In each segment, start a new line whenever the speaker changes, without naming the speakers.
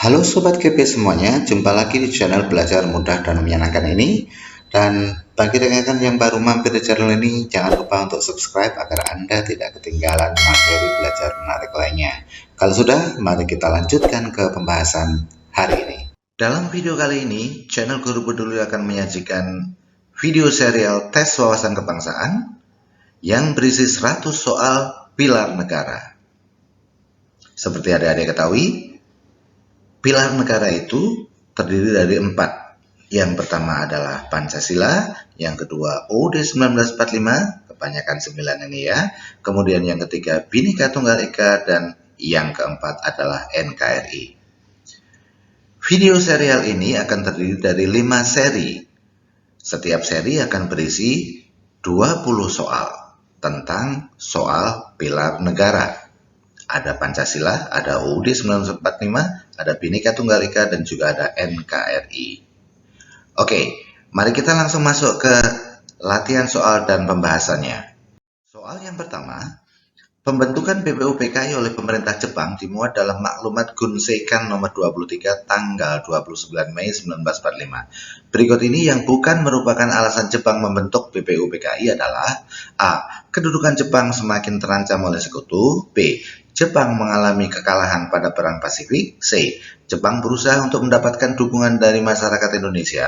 Halo Sobat KP semuanya, jumpa lagi di channel Belajar Mudah dan Menyenangkan ini. Dan bagi rekan-rekan yang baru mampir di channel ini, jangan lupa untuk subscribe agar Anda tidak ketinggalan materi belajar menarik lainnya. Kalau sudah, mari kita lanjutkan ke pembahasan hari ini. Dalam video kali ini, channel Guru Peduli akan menyajikan video serial tes wawasan kebangsaan yang berisi 100 soal pilar negara. Seperti adik-adik ketahui, pilar negara itu terdiri dari 4. Yang pertama adalah Pancasila, yang kedua UUD 1945, kebanyakan 9 ini ya. Kemudian yang ketiga Bhinneka Tunggal Ika, dan yang keempat adalah NKRI. Video serial ini akan terdiri dari 5 seri. Setiap seri akan berisi 20 soal tentang soal pilar negara. Ada Pancasila, ada UUD 1945, ada Bhinneka Tunggal Ika, dan juga ada NKRI. Oke, mari kita langsung masuk ke latihan soal dan pembahasannya. Soal yang pertama, pembentukan BPUPKI oleh pemerintah Jepang dimuat dalam maklumat Gunseikan nomor 23 tanggal 29 Mei 1945. Berikut ini yang bukan merupakan alasan Jepang membentuk BPUPKI adalah A. Kedudukan Jepang semakin terancam oleh sekutu. B. Jepang mengalami kekalahan pada Perang Pasifik. C. Jepang berusaha untuk mendapatkan dukungan dari masyarakat Indonesia.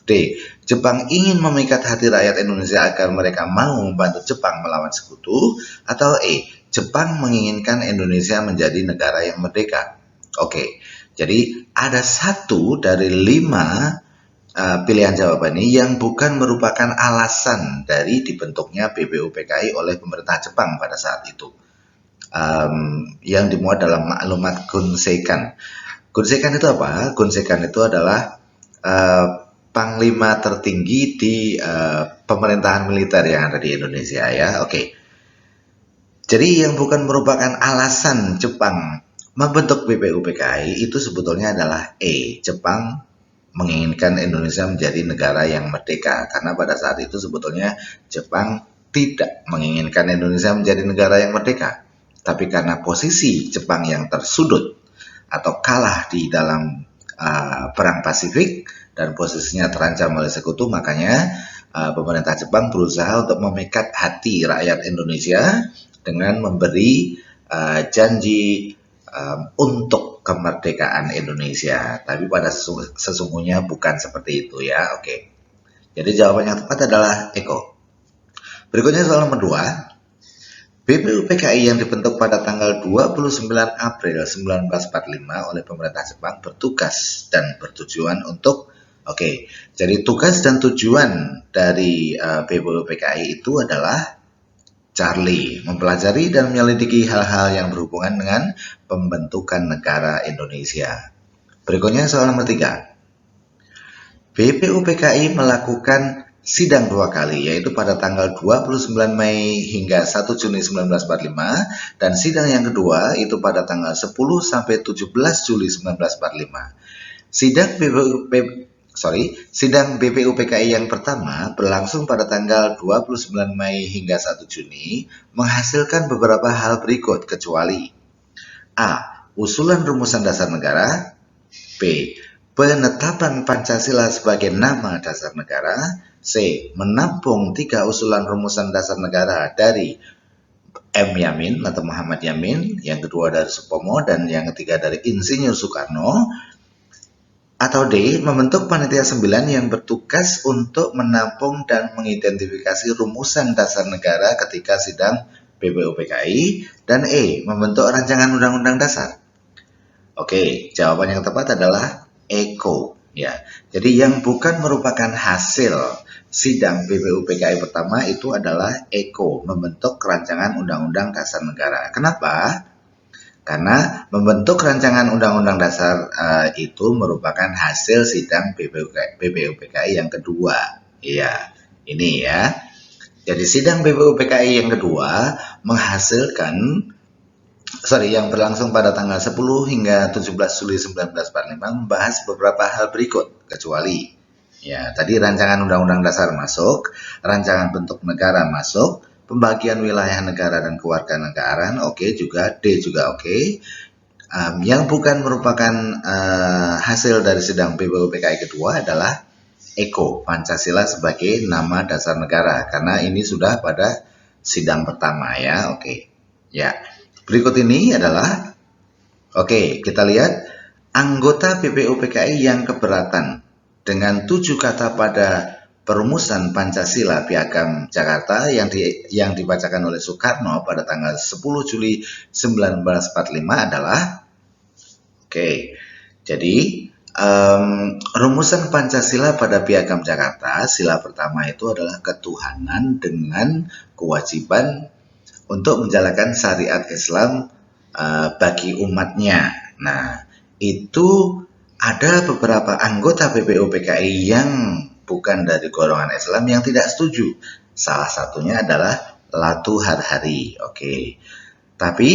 D. Jepang ingin memikat hati rakyat Indonesia agar mereka mau membantu Jepang melawan sekutu. Atau E. Jepang menginginkan Indonesia menjadi negara yang merdeka. Oke, jadi ada 1 dari 5 pilihan jawaban ini yang bukan merupakan alasan dari dibentuknya BPUPKI oleh pemerintah Jepang pada saat itu. Yang dimuat dalam maklumat Gunseikan. Gunseikan itu apa? Gunseikan itu adalah panglima tertinggi di pemerintahan militer yang ada di Indonesia ya. Oke. Jadi yang bukan merupakan alasan Jepang membentuk BPUPKI itu sebetulnya adalah E. Jepang menginginkan Indonesia menjadi negara yang merdeka, karena pada saat itu sebetulnya Jepang tidak menginginkan Indonesia menjadi negara yang merdeka. Tapi karena posisi Jepang yang tersudut atau kalah di dalam Perang Pasifik dan posisinya terancam oleh sekutu, makanya pemerintah Jepang berusaha untuk memikat hati rakyat Indonesia dengan memberi janji untuk kemerdekaan Indonesia. Tapi pada sesungguhnya bukan seperti itu ya. Oke. Jadi jawaban yang tepat adalah Eko. Berikutnya soal nomor 2. BPUPKI yang dibentuk pada tanggal 29 April 1945 oleh pemerintah Jepang bertugas dan bertujuan untuk jadi tugas dan tujuan dari BPUPKI itu adalah Charlie, mempelajari dan menyelidiki hal-hal yang berhubungan dengan pembentukan negara Indonesia. Berikutnya soal nomor 3. BPUPKI melakukan sidang 2 kali, yaitu pada tanggal 29 Mei hingga 1 Juni 1945, dan sidang yang kedua itu pada tanggal 10 sampai 17 Juli 1945. Sidang BPUPKI yang pertama berlangsung pada tanggal 29 Mei hingga 1 Juni, menghasilkan beberapa hal berikut kecuali A. Usulan rumusan dasar negara. B. Penetapan Pancasila sebagai nama dasar negara. C. Menampung 3 usulan rumusan dasar negara dari M. Yamin atau Muhammad Yamin, yang kedua dari Supomo, dan yang ketiga dari Insinyur Soekarno. Atau D. Membentuk panitia 9 yang bertugas untuk menampung dan mengidentifikasi rumusan dasar negara ketika sidang BPUPKI. Dan E. Membentuk rancangan undang-undang dasar. Oke, jawaban yang tepat adalah Eko ya. Jadi yang bukan merupakan hasil sidang BPUPKI pertama itu adalah Eko, membentuk rancangan undang-undang dasar negara. Kenapa? Karena membentuk rancangan undang-undang dasar itu merupakan hasil sidang BPUPKI yang kedua. Iya, ini ya. Jadi sidang BPUPKI yang kedua yang berlangsung pada tanggal 10 hingga 17 Juli 1945 membahas beberapa hal berikut, kecuali ya, tadi rancangan undang-undang dasar masuk, rancangan bentuk negara masuk, pembagian wilayah negara dan kewarganegaraan juga, D juga oke. Yang bukan merupakan hasil dari sidang PBUPKI kedua adalah EKO, Pancasila sebagai nama dasar negara, karena ini sudah pada sidang pertama ya. Oke. Ya. Berikut ini adalah kita lihat anggota PBUPKI yang keberatan dengan 7 kata pada perumusan Pancasila Piagam Jakarta yang dibacakan oleh Soekarno pada tanggal 10 Juli 1945 adalah jadi rumusan Pancasila pada Piagam Jakarta, sila pertama itu adalah ketuhanan dengan kewajiban untuk menjalankan syariat Islam bagi umatnya. Nah, itu ada beberapa anggota PBUPKI yang bukan dari golongan Islam yang tidak setuju. Salah satunya adalah Latu Harhari. Tapi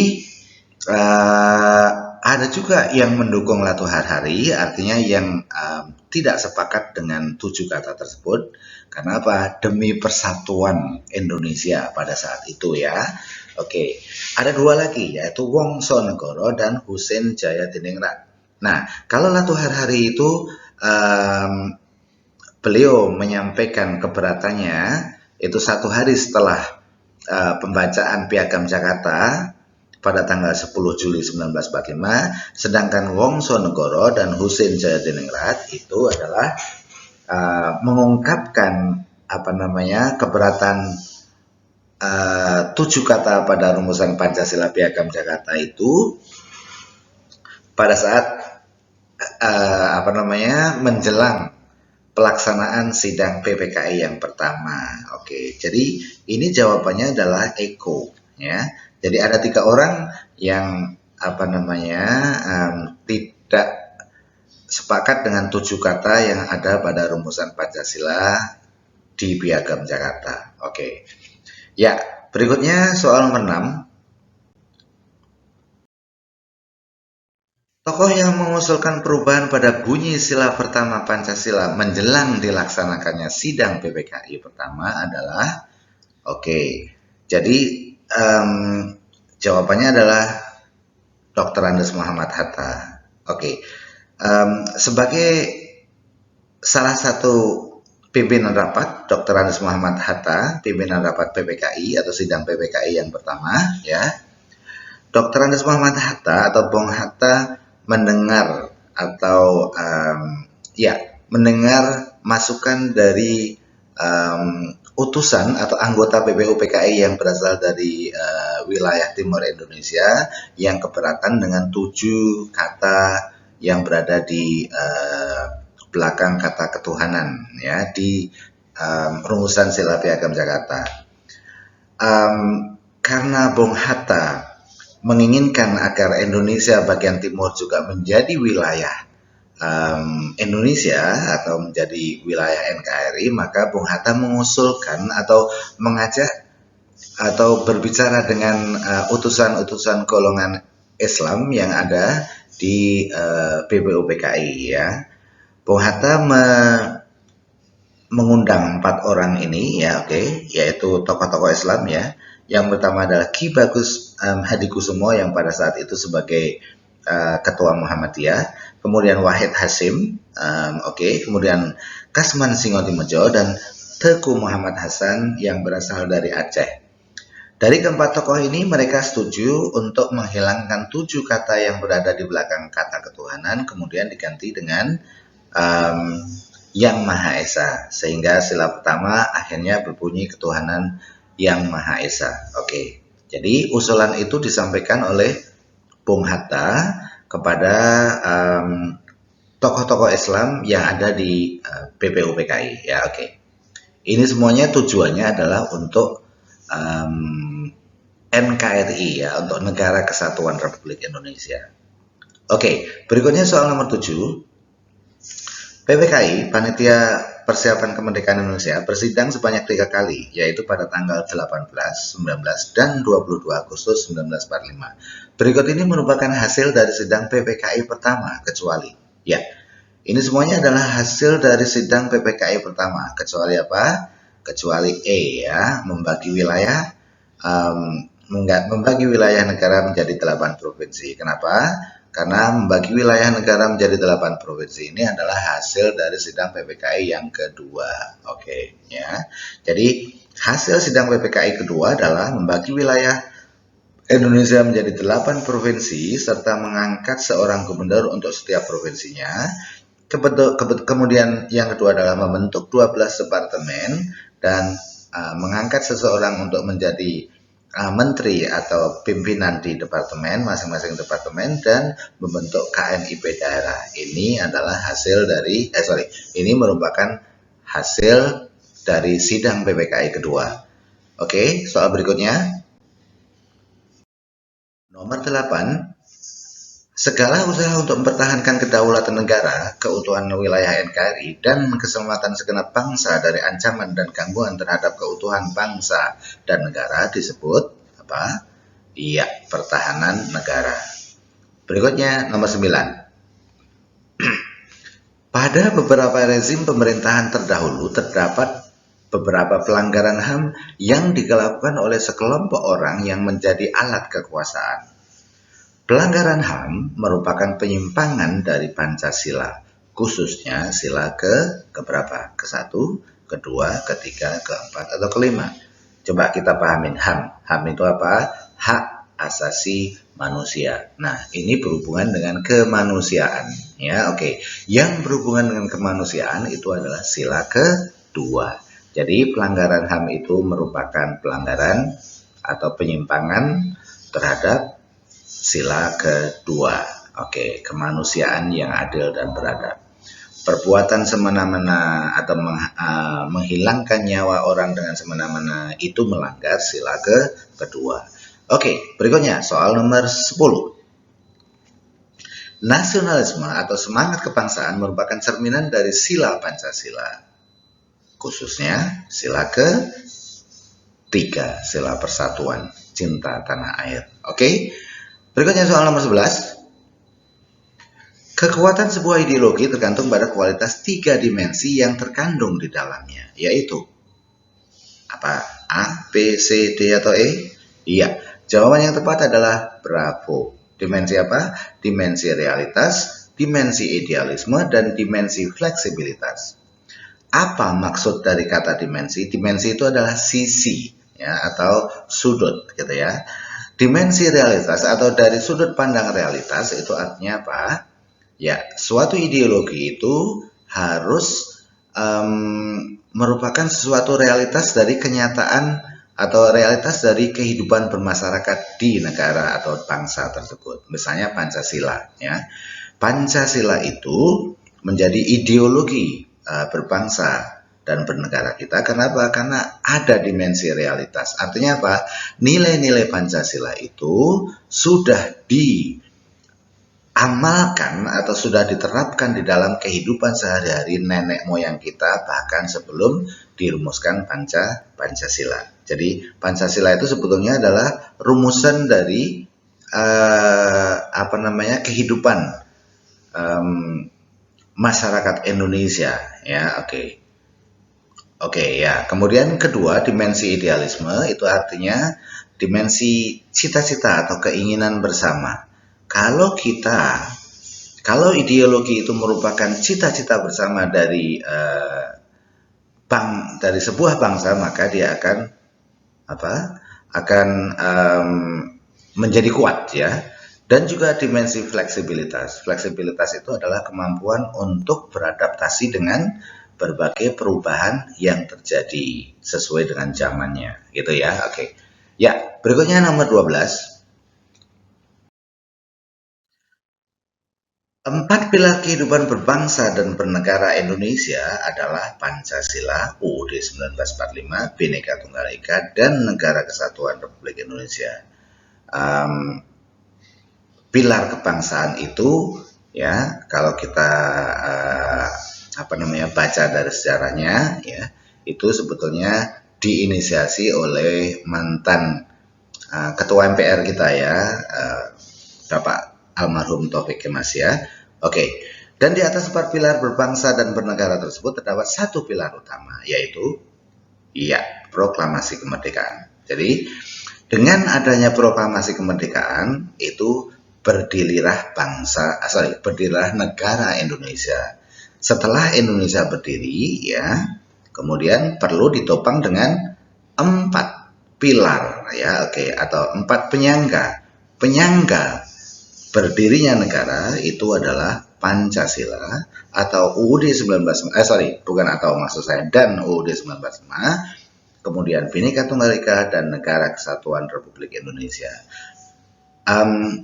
ada juga yang mendukung Latu Harhari, artinya yang tidak sepakat dengan 7 kata tersebut. Karena apa? Demi persatuan Indonesia pada saat itu ya. Ada 2 lagi, yaitu Wongsonegoro dan Husein Jayadiningrat. Nah, kalau Latu Harhari itu beliau menyampaikan keberatannya itu 1 hari setelah pembacaan Piagam Jakarta pada tanggal 10 Juli 1945, sedangkan Wongsonegoro dan Husein Jayadiningrat itu adalah mengungkapkan keberatan 7 kata pada rumusan Pancasila Piagam Jakarta itu pada saat menjelang pelaksanaan sidang PPKI yang pertama. Jadi ini jawabannya adalah EKO ya. Jadi ada 3 orang yang tidak sepakat dengan 7 kata yang ada pada rumusan Pancasila di Piagam Jakarta. Ya, berikutnya soal nomor 6. Tokoh yang mengusulkan perubahan pada bunyi sila pertama Pancasila menjelang dilaksanakannya sidang PPKI pertama adalah jadi jawabannya adalah Dr. Andes Muhammad Hatta. Sebagai salah satu pimpinan rapat, Dr. Andes Muhammad Hatta, pimpinan rapat PPKI atau sidang PPKI yang pertama ya. Dr. Andes Muhammad Hatta atau Bung Hatta mendengar atau mendengar masukan dari utusan atau anggota PBUPKI yang berasal dari wilayah timur Indonesia yang keberatan dengan 7 kata yang berada di belakang kata ketuhanan ya di rumusan sila Piagam Jakarta. Karena Bung Hatta menginginkan agar Indonesia bagian timur juga menjadi wilayah Indonesia atau menjadi wilayah NKRI, maka Bung Hatta mengusulkan atau mengajak atau berbicara dengan utusan-utusan golongan Islam yang ada di PBUPKI ya. Bung Hatta mengundang 4 orang ini ya, yaitu tokoh-tokoh Islam ya. Yang pertama adalah Ki Bagus Hadikusumo yang pada saat itu sebagai Ketua Muhammadiyah, kemudian Wahid Hasim, kemudian Kasman Singotimejo dan Teku Muhammad Hasan yang berasal dari Aceh. Dari keempat tokoh ini mereka setuju untuk menghilangkan 7 kata yang berada di belakang kata ketuhanan, kemudian diganti dengan Yang Maha Esa, sehingga sila pertama akhirnya berbunyi ketuhanan Yang Maha Esa. Jadi usulan itu disampaikan oleh Bung Hatta kepada tokoh-tokoh Islam yang ada di PBUPKI ya. Ini semuanya tujuannya adalah untuk NKRI ya, untuk Negara Kesatuan Republik Indonesia. Berikutnya soal nomor 7. PPKI, Panitia Persiapan Kemerdekaan Indonesia, bersidang sebanyak 3 kali, yaitu pada tanggal 18, 19, dan 22 Agustus 1945. Berikut ini merupakan hasil dari sidang PPKI pertama, kecuali ya. Ini semuanya adalah hasil dari sidang PPKI pertama, kecuali apa? Kecuali E ya, membagi wilayah negara menjadi 8 provinsi. Kenapa? Karena membagi wilayah negara menjadi 8 provinsi ini adalah hasil dari sidang PPKI yang kedua. Oke, ya. Jadi hasil sidang PPKI kedua adalah membagi wilayah Indonesia menjadi 8 provinsi serta mengangkat seorang gubernur untuk setiap provinsinya. Kemudian yang kedua adalah membentuk 12 departemen dan mengangkat seseorang untuk menjadi menteri atau pimpinan di departemen, masing-masing departemen, dan membentuk KMIP daerah. Ini adalah hasil dari, ini merupakan hasil dari sidang PPKI kedua. Oke, soal berikutnya. Nomor 8. Segala usaha untuk mempertahankan kedaulatan negara, keutuhan wilayah NKRI, dan keselamatan segenap bangsa dari ancaman dan gangguan terhadap keutuhan bangsa dan negara disebut apa? Iya, pertahanan negara. Berikutnya nomor 9. Pada beberapa rezim pemerintahan terdahulu terdapat beberapa pelanggaran HAM yang dilakukan oleh sekelompok orang yang menjadi alat kekuasaan. Pelanggaran HAM merupakan penyimpangan dari Pancasila, khususnya sila keberapa? Ke-1, kedua, ketiga, keempat, atau kelima. Coba kita pahamin HAM. HAM itu apa? Hak asasi manusia. Nah, ini berhubungan dengan kemanusiaan. Ya, oke. Yang berhubungan dengan kemanusiaan itu adalah sila kedua. Jadi, pelanggaran HAM itu merupakan pelanggaran atau penyimpangan terhadap sila kedua. Oke, kemanusiaan yang adil dan beradab. Perbuatan semena-mena atau menghilangkan nyawa orang dengan semena-mena itu melanggar sila kedua. Oke, berikutnya soal nomor 10. Nasionalisme atau semangat kebangsaan merupakan cerminan dari sila Pancasila, khususnya sila ke-3, sila persatuan, cinta tanah air. Oke. Berikutnya soal nomor 11. Kekuatan sebuah ideologi tergantung pada kualitas 3 dimensi yang terkandung di dalamnya, yaitu apa? A, B, C, D, atau E? Iya, jawaban yang tepat adalah bravo. Dimensi apa? Dimensi realitas, dimensi idealisme, dan dimensi fleksibilitas. Apa maksud dari kata dimensi? Dimensi itu adalah sisi, ya, atau sudut, gitu ya. Dimensi realitas atau dari sudut pandang realitas itu artinya apa? Ya, suatu ideologi itu harus merupakan sesuatu realitas dari kenyataan atau realitas dari kehidupan bermasyarakat di negara atau bangsa tersebut. Misalnya Pancasila, ya. Pancasila itu menjadi ideologi berbangsa dan bernegara kita. Kenapa? Karena ada dimensi realitas. Artinya apa? Nilai-nilai Pancasila itu sudah diamalkan atau sudah diterapkan di dalam kehidupan sehari-hari nenek moyang kita bahkan sebelum dirumuskan Pancasila. Jadi Pancasila itu sebetulnya adalah rumusan dari kehidupan masyarakat Indonesia, ya. Oke, ya. Kemudian kedua, dimensi idealisme itu artinya dimensi cita-cita atau keinginan bersama. Kalau ideologi itu merupakan cita-cita bersama dari sebuah bangsa, maka dia akan menjadi kuat, ya. Dan juga dimensi fleksibilitas. Fleksibilitas itu adalah kemampuan untuk beradaptasi dengan berbagai perubahan yang terjadi sesuai dengan zamannya, gitu ya. Oke. Ya, berikutnya nomor 12. 4 pilar kehidupan berbangsa dan bernegara Indonesia adalah Pancasila, UUD 1945, Bhinneka Tunggal Ika, dan Negara Kesatuan Republik Indonesia. Pilar kebangsaan itu, ya, kalau kita baca dari sejarahnya, ya, itu sebetulnya diinisiasi oleh mantan ketua MPR kita, ya, Bapak almarhum Taufik Kemas, ya. Oke. Dan di atas 4 pilar berbangsa dan bernegara tersebut terdapat satu pilar utama, yaitu proklamasi kemerdekaan. Jadi dengan adanya proklamasi kemerdekaan itu berdirilah negara Indonesia. Setelah Indonesia berdiri, ya, kemudian perlu ditopang dengan 4 pilar, ya, oke, atau 4 penyangga. Penyangga berdirinya negara itu adalah Pancasila atau UUD 1945, dan UUD 1945, kemudian Bhinneka Tunggal Ika dan Negara Kesatuan Republik Indonesia.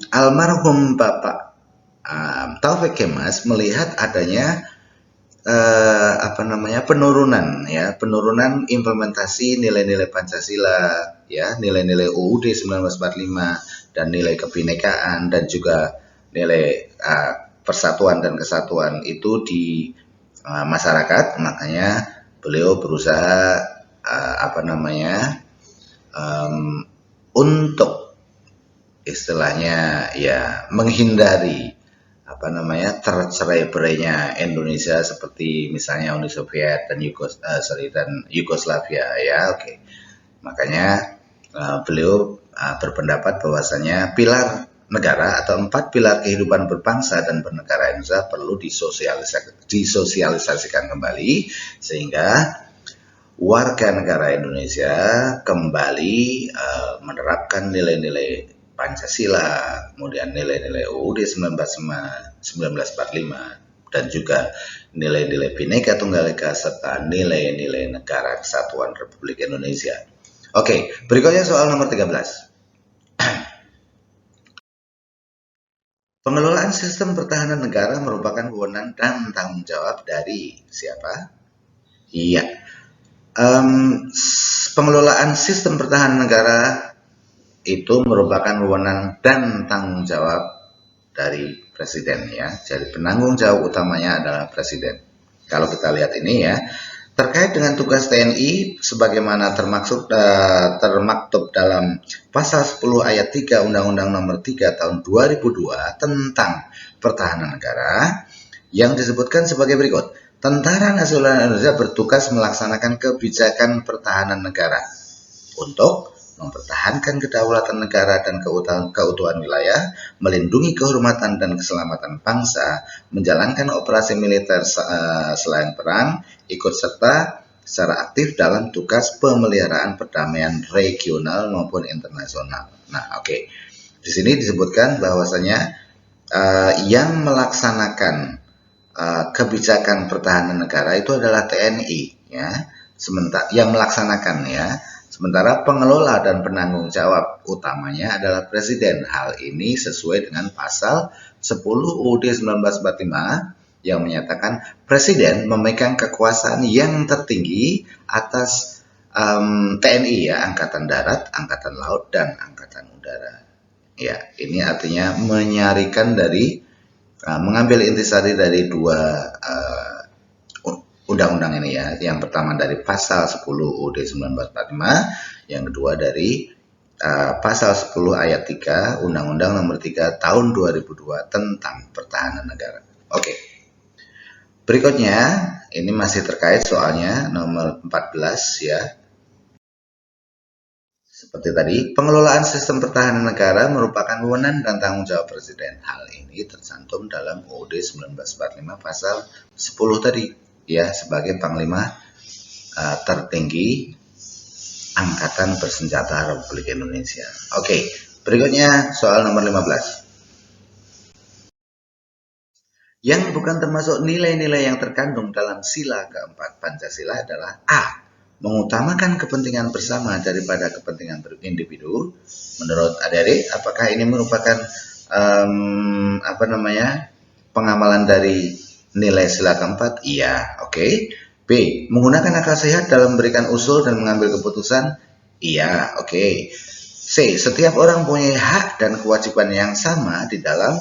Almarhum Bapak Taufik Kemas melihat adanya penurunan implementasi nilai-nilai Pancasila, ya, nilai-nilai UUD 1945 dan nilai kebinekaan dan juga nilai persatuan dan kesatuan itu di masyarakat. Makanya beliau berusaha untuk istilahnya, ya, menghindari tercerai-berainya Indonesia seperti misalnya Uni Soviet dan Yugoslavia, ya, oke. Makanya beliau berpendapat bahwasanya pilar negara atau 4 pilar kehidupan berbangsa dan bernegara Indonesia perlu disosialisasikan kembali sehingga warga negara Indonesia kembali menerapkan nilai-nilai Pancasila, kemudian nilai-nilai UUD 1945 dan juga nilai-nilai Bhinneka Tunggal Ika serta nilai-nilai Negara Kesatuan Republik Indonesia. Oke, berikutnya soal nomor 13. Pengelolaan sistem pertahanan negara merupakan wewenang dan tanggung jawab dari siapa? Iya. Pengelolaan sistem pertahanan negara itu merupakan wewenang dan tanggung jawab dari presiden, ya. Jadi penanggung jawab utamanya adalah presiden. Kalau kita lihat ini, ya, terkait dengan tugas TNI sebagaimana termaktub dalam pasal 10 ayat 3 Undang-Undang Nomor 3 Tahun 2002 tentang Pertahanan Negara yang disebutkan sebagai berikut. Tentara Nasional Indonesia bertugas melaksanakan kebijakan pertahanan negara untuk mempertahankan kedaulatan negara dan keutuhan wilayah, melindungi kehormatan dan keselamatan bangsa, menjalankan operasi militer selain perang, ikut serta secara aktif dalam tugas pemeliharaan perdamaian regional maupun internasional. Nah, oke. Di sini disebutkan bahwasanya yang melaksanakan kebijakan pertahanan negara itu adalah TNI, ya. Sementara yang melaksanakan, ya. Sementara pengelola dan penanggung jawab utamanya adalah presiden. Hal ini sesuai dengan pasal 10 UUD 1945 yang menyatakan presiden memegang kekuasaan yang tertinggi atas TNI, ya, Angkatan Darat, Angkatan Laut, dan Angkatan Udara. Ya, ini artinya mengambil intisari dari dua undang-undang ini, ya. Yang pertama dari pasal 10 UUD 1945, yang kedua dari pasal 10 ayat 3 Undang-Undang Nomor 3 Tahun 2002 tentang Pertahanan Negara. Oke. Berikutnya, ini masih terkait soalnya nomor 14, ya. Seperti tadi, pengelolaan sistem pertahanan negara merupakan wewenang dan tanggung jawab presiden. Hal ini tercantum dalam UUD 1945 pasal 10 tadi, ya, sebagai Panglima tertinggi Angkatan Bersenjata Republik Indonesia. Oke, berikutnya soal nomor 15. Yang bukan termasuk nilai-nilai yang terkandung dalam sila keempat Pancasila adalah A. Mengutamakan kepentingan bersama daripada kepentingan individu. Menurut adik-adik, apakah ini merupakan pengamalan dari nilai sila keempat? Iya, oke. B. Menggunakan akal sehat dalam memberikan usul dan mengambil keputusan? Iya, oke. C. Setiap orang punya hak dan kewajiban yang sama di dalam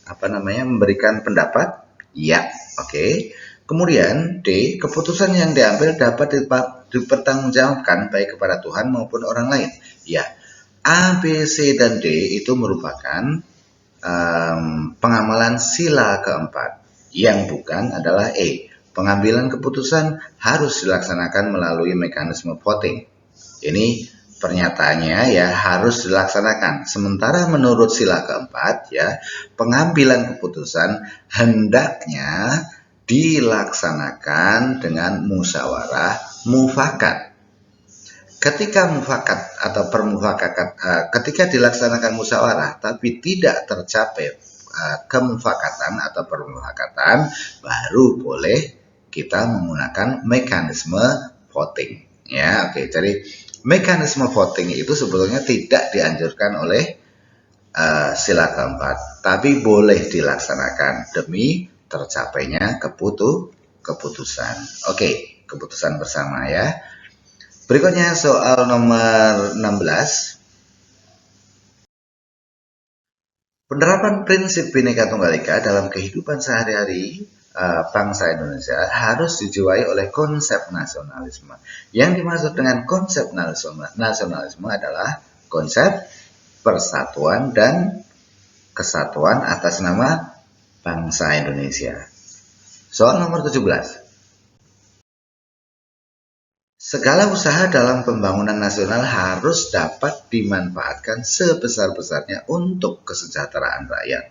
memberikan pendapat? Iya, oke. Kemudian D. Keputusan yang diambil dapat dipertanggungjawabkan baik kepada Tuhan maupun orang lain? Ya. A, B, C, dan D itu merupakan pengamalan sila keempat. Yang bukan adalah E. Pengambilan keputusan harus dilaksanakan melalui mekanisme voting. Ini pernyataannya ya harus dilaksanakan. Sementara menurut sila keempat ya, pengambilan keputusan hendaknya dilaksanakan dengan musyawarah mufakat. Ketika mufakat atau ketika dilaksanakan musyawarah tapi tidak tercapai kemufakatan atau permufakatan, baru boleh kita menggunakan mekanisme voting. Ya, oke. Jadi mekanisme voting itu sebetulnya tidak dianjurkan oleh sila keempat, tapi boleh dilaksanakan demi tercapainya keputusan. Oke, keputusan bersama ya. Berikutnya soal nomor 16. Penerapan prinsip Bhinneka Tunggal Ika dalam kehidupan sehari-hari bangsa Indonesia harus dijiwai oleh konsep nasionalisme. Yang dimaksud dengan konsep nasionalisme adalah konsep persatuan dan kesatuan atas nama bangsa Indonesia. Soal nomor 17. Segala usaha dalam pembangunan nasional harus dapat dimanfaatkan sebesar-besarnya untuk kesejahteraan rakyat.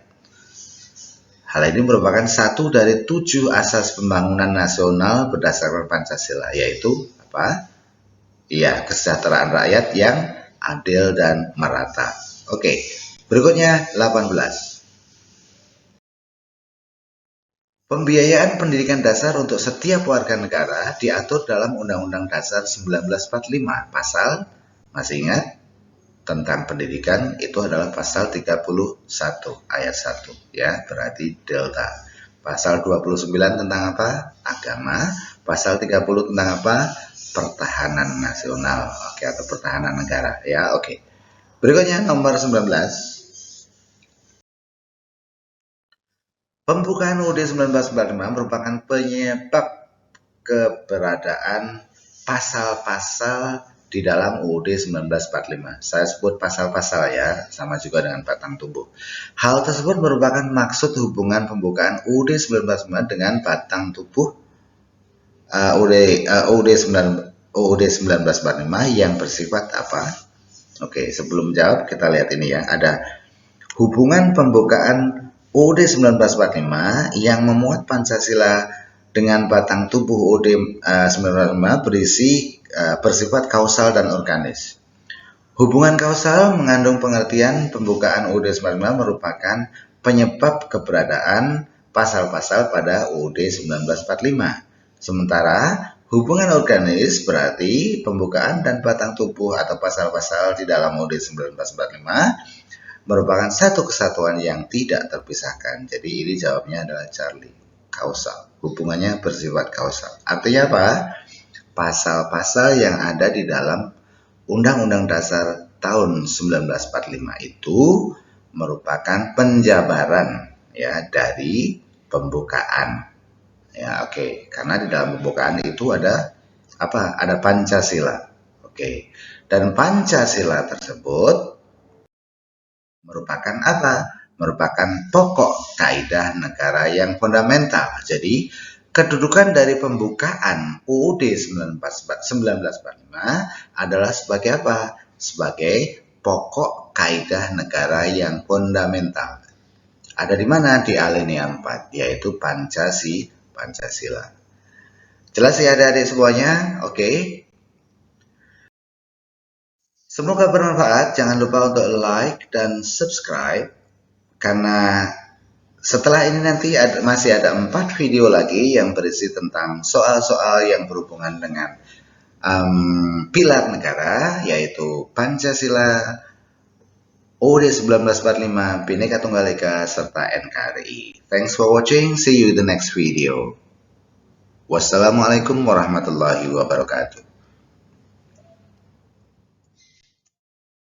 Hal ini merupakan satu dari 7 asas pembangunan nasional berdasarkan Pancasila, yaitu apa? Iya, kesejahteraan rakyat yang adil dan merata. Oke, berikutnya 18. Pembiayaan pendidikan dasar untuk setiap warga negara diatur dalam Undang-Undang Dasar 1945. Pasal, masih ingat? Tentang pendidikan itu adalah pasal 31 ayat 1 ya, berarti delta. Pasal 29 tentang apa? Agama. Pasal 30 tentang apa? Pertahanan nasional, oke, atau pertahanan negara ya, oke. Berikutnya nomor 19. Pembukaan UUD 1945 merupakan penyebab keberadaan pasal-pasal di dalam UUD 1945. Saya sebut pasal-pasal ya, sama juga dengan batang tubuh. Hal tersebut merupakan maksud hubungan pembukaan UUD 1945 dengan batang tubuh UUD 1945 yang bersifat apa? Oke, sebelum jawab kita lihat ini ya, ada hubungan pembukaan UUD 1945 yang memuat Pancasila dengan batang tubuh UUD 1945 berisi bersifat kausal dan organis. Hubungan kausal mengandung pengertian pembukaan UUD 1945 merupakan penyebab keberadaan pasal-pasal pada UUD 1945. Sementara hubungan organis berarti pembukaan dan batang tubuh atau pasal-pasal di dalam UUD 1945 merupakan satu kesatuan yang tidak terpisahkan. Jadi ini jawabnya adalah Charlie. Kausal. Hubungannya bersifat kausal. Artinya apa? Pasal-pasal yang ada di dalam Undang-Undang Dasar tahun 1945 itu merupakan penjabaran ya dari pembukaan. Ya, oke. Karena di dalam pembukaan itu ada apa? Ada Pancasila. Oke. Dan Pancasila tersebut merupakan apa? Merupakan pokok kaidah negara yang fundamental. Jadi, kedudukan dari pembukaan UUD 1945 adalah sebagai apa? Sebagai pokok kaidah negara yang fundamental. Ada di mana? Di alinea 4, yaitu Pancasila. Jelas ya adik-adik semuanya? Oke. Semoga bermanfaat. Jangan lupa untuk like dan subscribe, karena setelah ini nanti masih ada 4 video lagi yang berisi tentang soal-soal yang berhubungan dengan pilar negara, yaitu Pancasila, UUD 1945, Bhinneka Tunggal Ika, serta NKRI. Thanks for watching. See you in the next video. Wassalamualaikum warahmatullahi wabarakatuh.